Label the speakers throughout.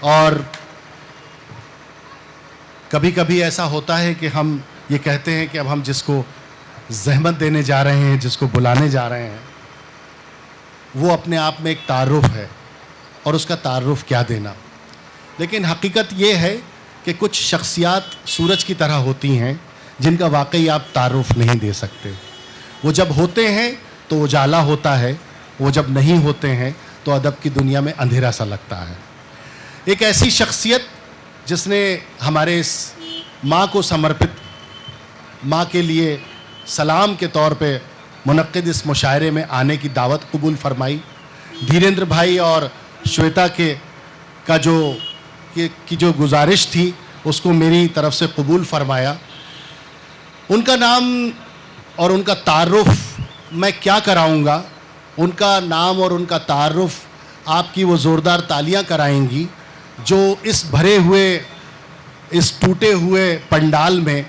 Speaker 1: اور کبھی کبھی ایسا ہوتا ہے کہ ہم یہ کہتے ہیں کہ اب ہم جس کو زحمت دینے جا رہے ہیں، جس کو بلانے جا رہے ہیں، وہ اپنے آپ میں ایک تعارف ہے، اور اس کا تعارف کیا دینا. لیکن حقیقت یہ ہے کہ کچھ شخصیات سورج کی طرح ہوتی ہیں جن کا واقعی آپ تعارف نہیں دے سکتے. وہ جب ہوتے ہیں تو اجالا ہوتا ہے، وہ جب نہیں ہوتے ہیں تو ادب کی دنیا میں اندھیرا سا لگتا ہے. ایک ایسی شخصیت جس نے ہمارے اس ماں کو سمرپت، ماں کے لیے سلام کے طور پہ منعقد اس مشاعرے میں آنے کی دعوت قبول فرمائی. دھیریندر بھائی اور شویتا کا جو گزارش تھی اس کو میری طرف سے قبول فرمایا. ان کا نام اور ان کا تعارف میں کیا کراؤں گا. ان کا نام اور ان کا تعارف آپ کی وہ زوردار تالیاں کرائیں گی جو اس بھرے ہوئے، اس ٹوٹے ہوئے پنڈال میں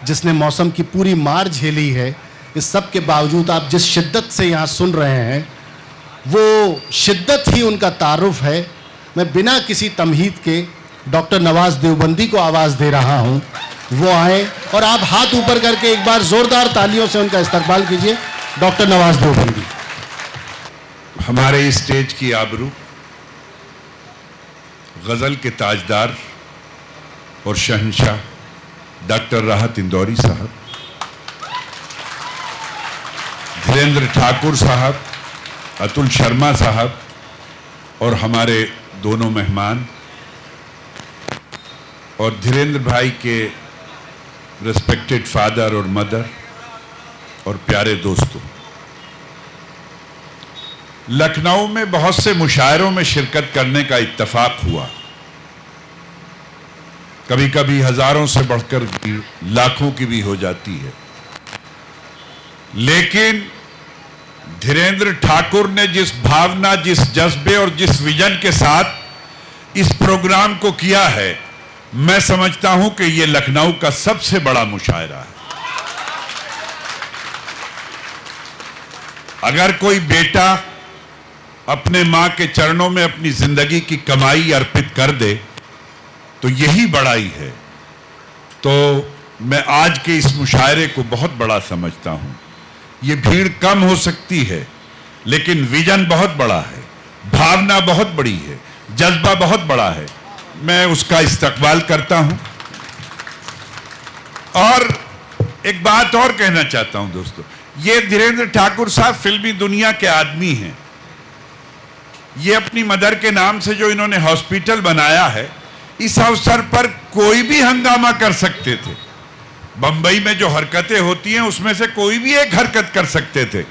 Speaker 1: جس نے موسم کی پوری مار جھیلی ہے، اس سب کے باوجود آپ جس شدت سے یہاں سن رہے ہیں، وہ شدت ہی ان کا تعارف ہے. میں بنا کسی تمہید کے ڈاکٹر نواز دیوبندی کو آواز دے رہا ہوں، وہ آئیں اور آپ ہاتھ اوپر کر کے ایک بار زوردار تالیوں سے ان کا استقبال کیجئے. ڈاکٹر نواز دیوبندی.
Speaker 2: ہمارے اسٹیج کی آبرو، غزل کے تاجدار اور شہنشاہ ڈاکٹر راحت اندوری صاحب، دھیریندر ٹھاکر صاحب، اتل شرما صاحب، اور ہمارے دونوں مہمان اور دھیریندر بھائی کے ریسپیکٹڈ فادر اور مدر اور پیارے دوستوں، لکھنؤ میں بہت سے مشاعروں میں شرکت کرنے کا اتفاق ہوا. کبھی کبھی ہزاروں سے بڑھ کر لاکھوں کی بھی ہو جاتی ہے. لیکن دھیریندر ٹھاکر نے جس بھاونا، جس جذبے اور جس ویژن کے ساتھ اس پروگرام کو کیا ہے، میں سمجھتا ہوں کہ یہ لکھنؤ کا سب سے بڑا مشاعرہ ہے. اگر کوئی بیٹا اپنے ماں کے چرنوں میں اپنی زندگی کی کمائی ارپت کر دے تو یہی بڑائی ہے. تو میں آج کے اس مشاعرے کو بہت بڑا سمجھتا ہوں. یہ بھیڑ کم ہو سکتی ہے لیکن ویژن بہت بڑا ہے، بھاونا بہت بڑی ہے، جذبہ بہت بڑا ہے. میں اس کا استقبال کرتا ہوں. اور ایک بات اور کہنا چاہتا ہوں دوستو، یہ دھیریندر ٹھاکر صاحب فلمی دنیا کے آدمی ہیں. یہ اپنی مدر کے نام سے جو انہوں نے ہاسپیٹل بنایا ہے، اس اوسر پر کوئی بھی ہنگامہ کر سکتے تھے. بمبئی میں جو حرکتیں ہوتی ہیں اس میں سے کوئی بھی ایک حرکت کر سکتے تھے.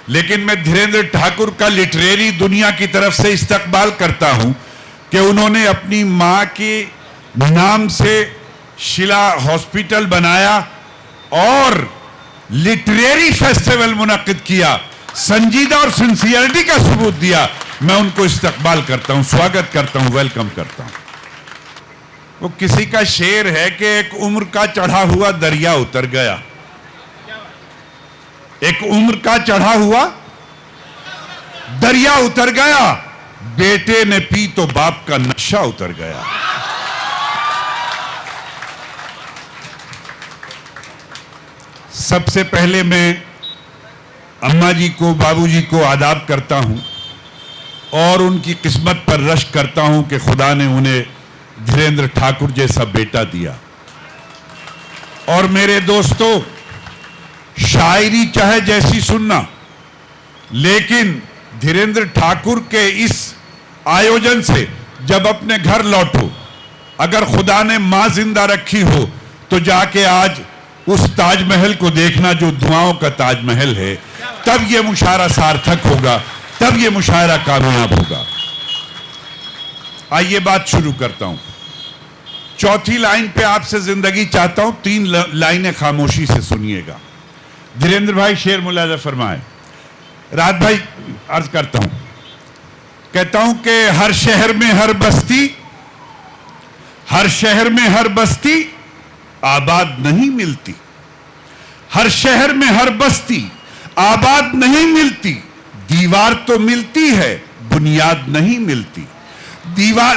Speaker 2: لیکن میں دھیریندر ٹھاکر کا لٹریری دنیا کی طرف سے استقبال کرتا ہوں کہ انہوں نے اپنی ماں کے نام سے شیلا ہاسپیٹل بنایا اور لٹریری فیسٹیول منعقد کیا، سنجیدہ اور سنسیئرٹی کا ثبوت دیا. میں ان کو استقبال کرتا ہوں، سواگت کرتا ہوں، ویلکم کرتا ہوں. وہ کسی کا شعر ہے کہ ایک عمر کا چڑھا ہوا دریا اتر گیا. ایک عمر کا چڑھا ہوا دریا اتر گیا، بیٹے نے پی تو باپ کا نشہ اتر گیا. سب سے پہلے میں اماں جی کو، بابو جی کو آداب کرتا ہوں اور ان کی قسمت پر رشک کرتا ہوں کہ خدا نے انہیں دھیریندر ٹھاکر جیسا بیٹا دیا. اور میرے دوستو، شاعری چاہے جیسی سننا، لیکن دھیریندر ٹھاکر کے اس آیوجن سے جب اپنے گھر لوٹو، اگر خدا نے ماں زندہ رکھی ہو تو جا کے آج اس تاج محل کو دیکھنا جو دعاؤں کا تاج محل ہے. تب یہ مشاعرہ سارتھک ہوگا، تب یہ مشاعرہ کامیاب ہوگا. آئیے بات شروع کرتا ہوں. چوتھی لائن پہ آپ سے زندگی چاہتا ہوں، 3 لائنیں خاموشی سے سنیے گا. دھیریندر بھائی شعر ملاحظہ فرمائیں. راحت بھائی عرض کرتا ہوں، کہتا ہوں کہ ہر شہر میں ہر بستی، ہر شہر میں ہر بستی آباد نہیں ملتی. ہر شہر میں ہر بستی آباد نہیں ملتی. دیوار تو ملتی ہے، بنیاد نہیں ملتی. دیوار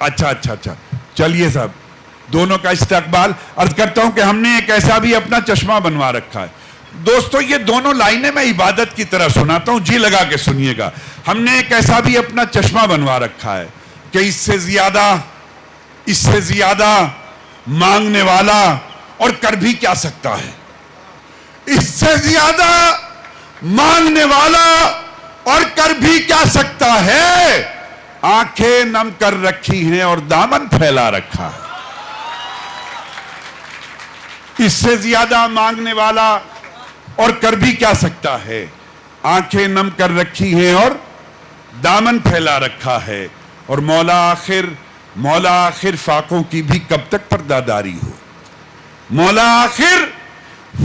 Speaker 2: اچھا چلیے صاحب, دونوں کا استقبال. عرض کرتا ہوں کہ ہم نے ایک ایسا بھی اپنا چشمہ بنوا رکھا ہے. دوستو یہ دونوں لائنیں میں عبادت کی طرح سناتا ہوں, جی لگا کے سنیے گا. ہم نے ایک ایسا بھی اپنا چشمہ بنوا رکھا ہے کہ اس سے زیادہ مانگنے والا اور کر بھی کیا سکتا ہے. اس سے زیادہ مانگنے والا اور کر بھی کیا سکتا ہے. آنکھیں نم کر رکھی ہیں اور دامن پھیلا رکھا ہے. اس سے زیادہ مانگنے والا اور کر بھی کیا سکتا ہے. آنکھیں نم کر رکھی ہیں اور دامن پھیلا رکھا ہے. اور مولا آخر فاقوں کی بھی کب تک پرداداری ہو. مولا آخر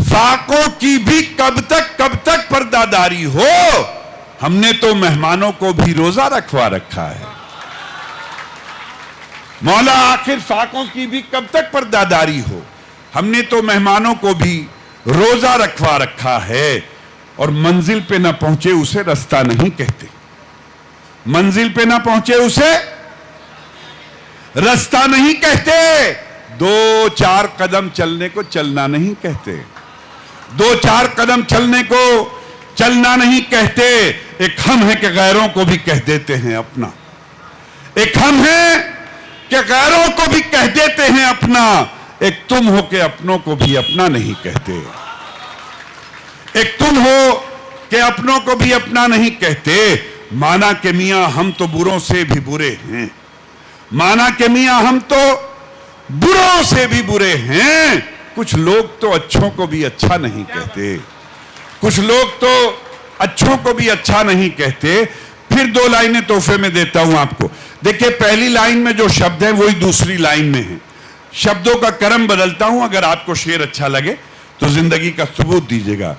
Speaker 2: فاقوں کی بھی کب تک پرداداری ہو. ہم نے تو مہمانوں کو بھی روزہ رکھوا رکھا ہے. مولا آخر فاقوں کی بھی کب تک پرداداری ہو. ہم نے تو مہمانوں کو بھی روزہ رکھوا رکھا ہے. اور منزل پہ نہ پہنچے اسے رستہ نہیں کہتے. منزل پہ نہ پہنچے اسے رستہ نہیں کہتے. 2-4 قدم چلنے کو چلنا نہیں کہتے. 2-4 قدم چلنے کو چلنا نہیں کہتے. ایک ہم ہے کہ غیروں کو بھی کہہ دیتے ہیں اپنا. ایک ہم ہے کہ غیروں کو بھی کہہ دیتے ہیں اپنا. ایک تم ہو کہ اپنوں کو بھی اپنا نہیں کہتے. ایک تم ہو کہ اپنوں کو بھی اپنا نہیں کہتے. مانا کہ میاں ہم تو بروں سے بھی برے ہیں. مانا کہ میاں ہم تو بروں سے بھی برے ہیں. کچھ لوگ تو اچھوں کو بھی اچھا نہیں کہتے. کچھ لوگ تو اچھوں کو بھی اچھا نہیں کہتے. پھر 2 لائنیں تحفے میں دیتا ہوں آپ کو. دیکھیں پہلی لائن میں جو شبد ہیں وہی دوسری لائن میں ہیں. شبدوں کا کرم بدلتا ہوں. اگر آپ کو شعر اچھا لگے تو زندگی کا ثبوت دیجیے گا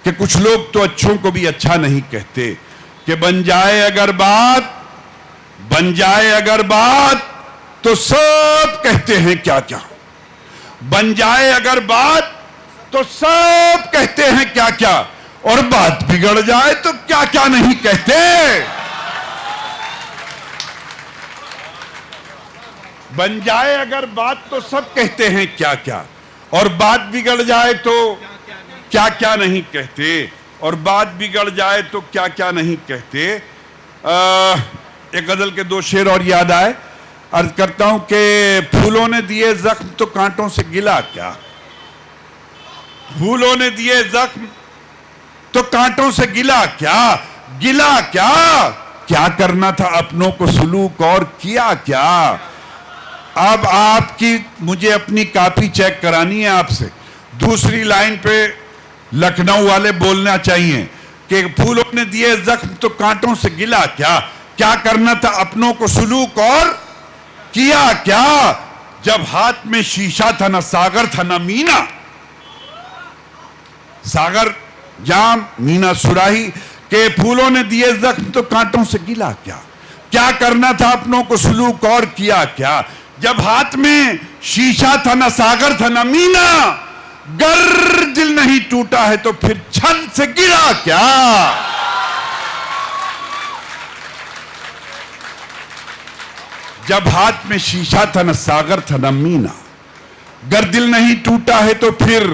Speaker 2: کہ کچھ لوگ تو اچھوں کو بھی اچھا نہیں کہتے. کہ بن جائے اگر بات تو سب کہتے ہیں کیا کیا. بن جائے اگر بات تو سب کہتے ہیں کیا کیا. اور بات بگڑ جائے تو کیا کیا نہیں کہتے. بن جائے اگر بات تو سب کہتے ہیں کیا کیا. اور بات بگڑ جائے تو کیا کیا نہیں کہتے. اور بات بگڑ جائے تو کیا کیا نہیں کہتے. ایک غزل کے 2 شعر اور یاد آئے. عرض کرتا ہوں کہ پھولوں نے دیے زخم تو کانٹوں سے گلا کیا. پھولوں نے دیے زخم تو کانٹوں سے گلا کیا. گلا کیا کیا کرنا تھا اپنوں کو سلوک اور کیا کیا. اب آپ کی مجھے اپنی کاپی چیک کرانی ہے آپ سے. دوسری لائن پہ لکھنؤ والے بولنا چاہیے کہ پھولوں نے دیے زخم تو کانٹوں سے گلا کیا. کیا کرنا تھا اپنوں کو سلوک اور کیا کیا. جب ہاتھ میں شیشہ تھا نہ ساغر تھا نہ مینا. ساغر جام مینا سراہی. کہ پھولوں نے دیے زخم تو کانٹوں سے گلا کیا. کیا کرنا تھا اپنوں کو سلوک اور کیا کیا. جب ہاتھ میں شیشہ تھا نہ ساغر تھا نہ مینا. گر دل نہیں ٹوٹا ہے تو پھر چھن سے گرا کیا. جب ہاتھ میں شیشہ تھا نہ ساغر تھا نہ مینا. گر دل نہیں ٹوٹا ہے تو پھر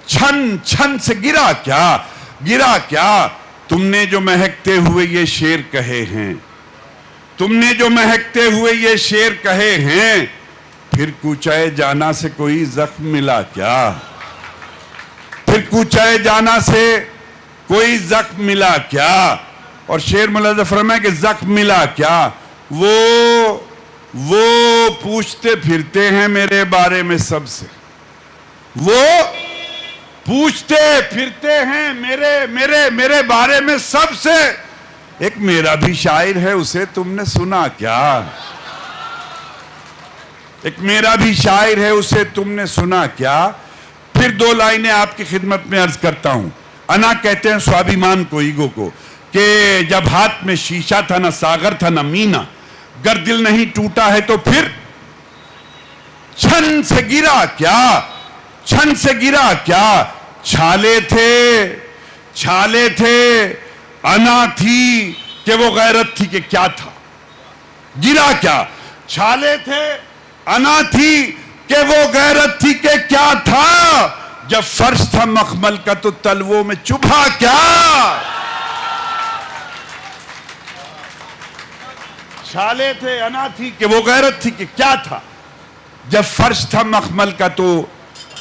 Speaker 2: چھن چھن سے گرا کیا. گرا کیا. تم نے جو مہکتے ہوئے یہ شعر کہے ہیں. تم نے جو مہکتے ہوئے یہ شعر کہے ہیں. پھر کوچائے جانا سے کوئی زخم ملا کیا. پھر کوچائے جانا سے کوئی زخم ملا کیا. اور شعر مولانا فرمائے کہ زخم ملا کیا. وہ پوچھتے پھرتے ہیں میرے بارے میں سب سے. وہ پوچھتے پھرتے ہیں میرے بارے میں سب سے. ایک میرا بھی شاعر ہے اسے تم نے سنا کیا. ایک میرا بھی شاعر ہے اسے تم نے سنا کیا. پھر 2 لائنیں آپ کی خدمت میں عرض کرتا ہوں. انا کہتے ہیں سوابیمان کو, ایگو کو, کہ جب ہاتھ میں شیشہ تھا نہ ساغر تھا نہ مینا. گر دل نہیں ٹوٹا ہے تو پھر چھن سے گرا کیا. چھن سے گرا کیا. چھالے تھے انا تھی کہ وہ غیرت تھی کہ کیا تھا. گرا کیا. چھالے تھے انا تھی کہ وہ غیرت تھی کہ کیا تھا، جب فرش تھا مخمل کا تو تلووں میں چبھا کیا. چھالے تھے انا تھی کہ وہ غیرت تھی کہ کیا تھا، جب فرش تھا مخمل کا تو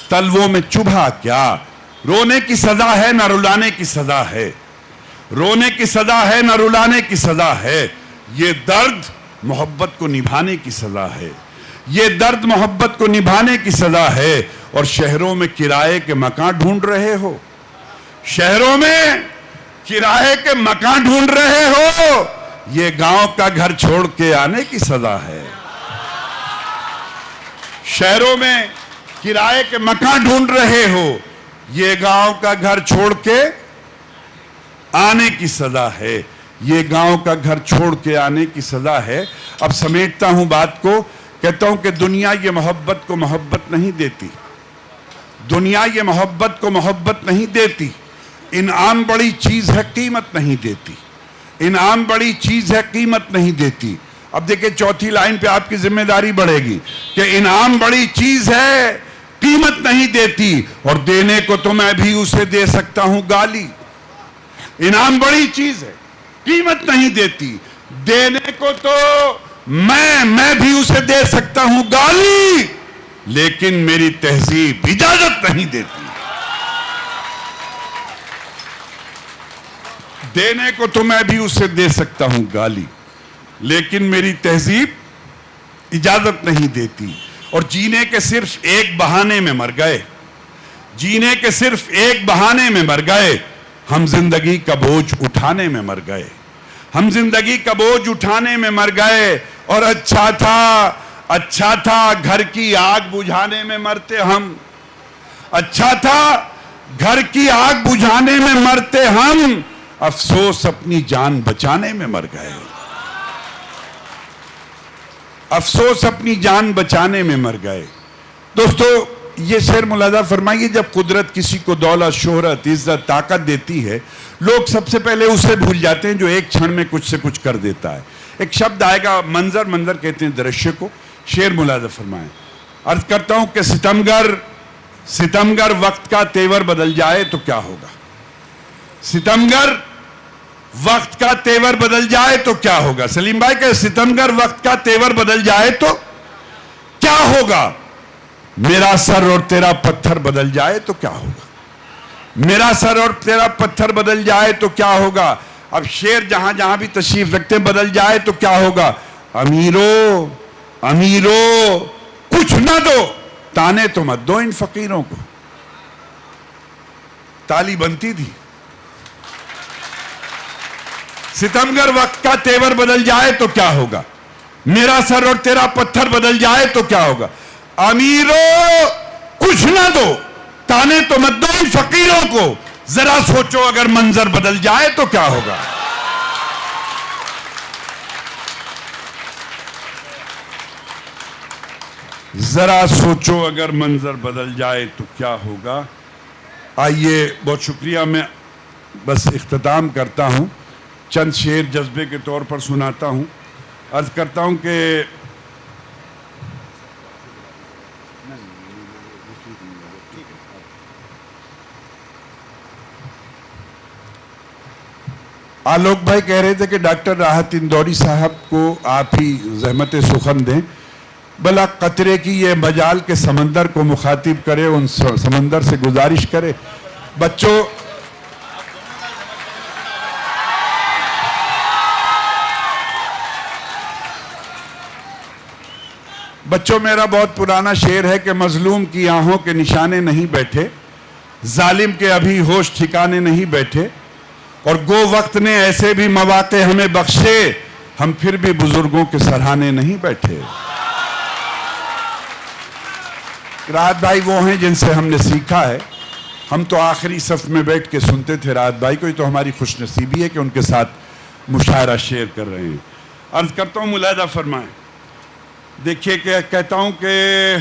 Speaker 2: تلووں میں چبھا کیا. رونے کی سزا ہے نہ رلانے کی سزا ہے، رونے کی سزا ہے نہ رلانے کی سزا ہے. یہ درد محبت کو نبھانے کی سزا ہے، یہ درد محبت کو نبھانے کی سزا ہے. اور شہروں میں کرائے کے مکان ڈھونڈ رہے ہو، شہروں میں کرائے کے مکان ڈھونڈ رہے ہو، یہ گاؤں کا گھر چھوڑ کے آنے کی سزا ہے. شہروں میں کرائے کے مکان ڈھونڈ رہے ہو، یہ گاؤں کا گھر چھوڑ کے آنے کی سزا ہے، یہ گاؤں کا گھر چھوڑ کے آنے کی سزا ہے. اب سمیٹتا ہوں بات کو، کہتا ہوں کہ دنیا یہ محبت کو محبت نہیں دیتی، دنیا یہ محبت کو محبت نہیں دیتی. انعام بڑی چیز ہے قیمت نہیں دیتی، انعام بڑی چیز ہے قیمت نہیں دیتی. اب دیکھیں چوتھی لائن پہ آپ کی ذمہ داری بڑھے گی کہ انعام بڑی چیز ہے قیمت نہیں دیتی، اور دینے کو تو میں بھی اسے دے سکتا ہوں گالی. انعام بڑی چیز ہے قیمت نہیں دیتی، دینے کو تو میں بھی اسے دے سکتا ہوں گالی، لیکن میری تہذیب اجازت نہیں دیتی. دینے کو تو میں بھی اسے دے سکتا ہوں گالی، لیکن میری تہذیب اجازت نہیں دیتی. اور جینے کے صرف ایک بہانے میں مر گئے، جینے کے صرف ایک بہانے میں مر گئے، ہم زندگی کا بوجھ اٹھانے میں مر گئے، ہم زندگی کا بوجھ اٹھانے میں مر گئے. اور اچھا تھا گھر کی آگ بجھانے میں مرتے ہم، اچھا تھا گھر کی آگ بجھانے میں مرتے ہم، افسوس اپنی جان بچانے میں مر گئے، افسوس اپنی جان بچانے میں مر گئے. دوستو یہ شعر ملاحظہ فرمائیے، جب قدرت کسی کو دولت، شہرت، عزت، طاقت دیتی ہے، لوگ سب سے پہلے اسے بھول جاتے ہیں جو ایک چھڑ میں کچھ سے کچھ کر دیتا ہے. ایک شبد آئے گا منظر کہتے ہیں درشیہ کو. شعر ملاحظہ فرمائیں. عرض کرتا ہوں کہ ستمگر وقت کا تیور بدل جائے تو کیا ہوگا، ستمگر وقت کا تیور بدل جائے تو کیا ہوگا. سلیم بھائی کہ ستمگر وقت کا تیور بدل جائے تو کیا ہوگا، میرا سر اور تیرا پتھر بدل جائے تو کیا ہوگا، میرا سر اور تیرا پتھر بدل جائے تو کیا ہوگا. اب شعر جہاں جہاں بھی تشریف رکھتے بدل جائے تو کیا ہوگا. امیرو کچھ نہ دو، تانے تو مت دو ان فقیروں کو. تالی بنتی تھی. ستمگر وقت کا تیور بدل جائے تو کیا ہوگا، میرا سر اور تیرا پتھر بدل جائے تو کیا ہوگا. امیرو کچھ نہ دو، تانے تو مت دو ان فقیروں کو. ذرا سوچو اگر منظر بدل جائے تو کیا ہوگا. ذرا سوچو اگر منظر بدل جائے تو کیا ہوگا. آئیے، بہت شکریہ. میں بس اختتام کرتا ہوں، چند شعر جذبے کے طور پر سناتا ہوں. عرض کرتا ہوں کہ آلوک بھائی کہہ رہے تھے کہ ڈاکٹر راحت اندوری صاحب کو آپ ہی زحمت سخن دیں، بلا قطرے کی یہ مجال کے سمندر کو مخاطب کرے، ان سمندر سے گزارش کرے. بچوں میرا بہت پرانا شعر ہے کہ مظلوم کی آہوں کے نشانے نہیں بیٹھے، ظالم کے ابھی ہوش ٹھکانے نہیں بیٹھے، اور گو وقت نے ایسے بھی مواقع ہمیں بخشے، ہم پھر بھی بزرگوں کے سراہنے نہیں بیٹھے. راحت بھائی وہ ہیں جن سے ہم نے سیکھا ہے. ہم تو آخری صف میں بیٹھ کے سنتے تھے راحت بھائی کو، یہ تو ہماری خوش نصیبی ہے کہ ان کے ساتھ مشاعرہ شیئر کر رہے ہیں. عرض کرتا ہوں ملاحظہ فرمائیں. دیکھیے کہ کہتا ہوں کہ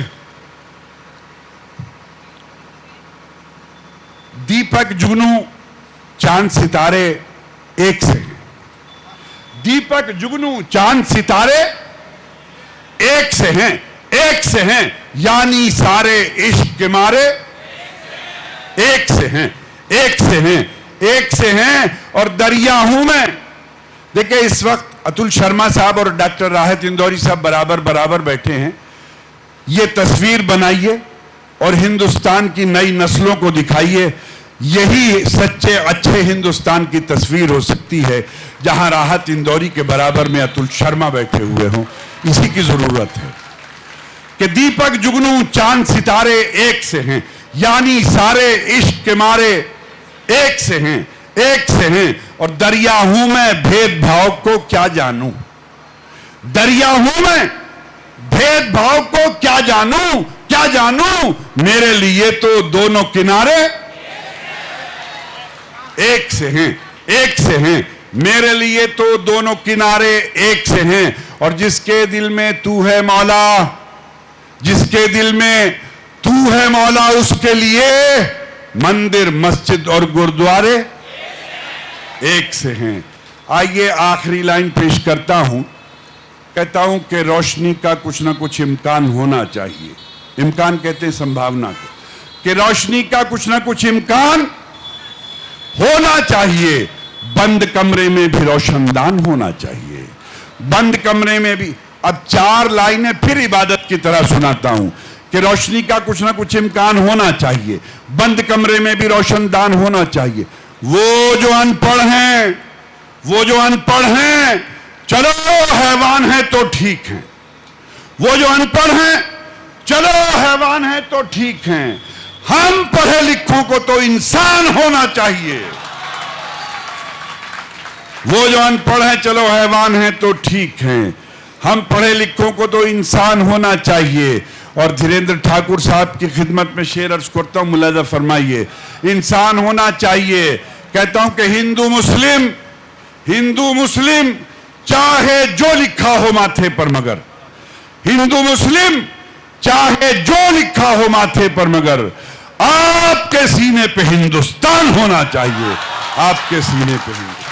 Speaker 2: دیپک جگنو چاند ستارے ایک سے ہیں. دیپک جگنو چاند ستارے ایک سے ہیں، ایک سے ہیں، یعنی سارے عشق کے مارے ایک سے ہیں، ایک سے ہیں، ایک سے ہیں، اور دریا ہوں میں. دیکھیں اس وقت اتل شرما صاحب اور ڈاکٹر راحت اندوری صاحب برابر بیٹھے ہیں. یہ تصویر بنائیے اور ہندوستان کی نئی نسلوں کو دکھائیے. یہی سچے اچھے ہندوستان کی تصویر ہو سکتی ہے جہاں راحت اندوری کے برابر میں اتل شرما بیٹھے ہوئے ہوں. اسی کی ضرورت ہے کہ دیپک جگنو چاند ستارے ایک سے ہیں، یعنی سارے عشق کے مارے ایک سے ہیں، ایک سے ہیں، اور دریا ہوں میں بھید بھاؤ کو کیا جانوں. دریا ہوں میں بھید بھاؤ کو کیا جانوں، کیا جانوں، میرے لیے تو دونوں کنارے ایک سے ہیں، ایک سے ہیں، میرے لیے تو دونوں کنارے ایک سے ہیں. اور جس کے دل میں تو ہے مولا، جس کے دل میں تو ہے مولا، اس کے لیے مندر مسجد اور گردوارے ایک سے ہیں. آئیے آخری لائن پیش کرتا ہوں. کہتا ہوں کہ روشنی کا کچھ نہ کچھ امکان ہونا چاہیے. امکان کہتے ہیں سمبھاونا کو، کہ روشنی کا کچھ نہ کچھ امکان ہونا چاہیے. بند کمرے میں بھی روشن دان ہونا چاہیے، بند کمرے میں بھی. اب 4 لائنیں پھر عبادت کی طرح سناتا ہوں کہ روشنی کا کچھ نہ کچھ امکان ہونا چاہیے، بند کمرے میں بھی روشن دان ہونا چاہیے. وہ جو ان پڑھ ہیں، وہ جو ان پڑھ ہیں، چلو حیوان ہیں تو ٹھیک ہیں. وہ جو ان پڑھ ہیں، چلو حیوان ہیں تو ٹھیک ہیں. ہم پڑھے لکھوں کو تو انسان ہونا چاہیے. وہ جو ان پڑھ ہیں چلو حیوان ہیں تو ٹھیک ہیں، ہم پڑھے لکھوں کو تو انسان ہونا چاہیے. اور دھیریندر ٹھاکر صاحب کی خدمت میں شعر عرض کرتا ہوں، ملاحظہ فرمائیے. انسان ہونا چاہیے. کہتا ہوں کہ ہندو مسلم چاہے جو لکھا ہو ماتھے پر، مگر ہندو مسلم چاہے جو لکھا ہو ماتھے پر، مگر آپ کے سینے پہ ہندوستان ہونا چاہیے. آپ کے سینے پہ ہندوستان.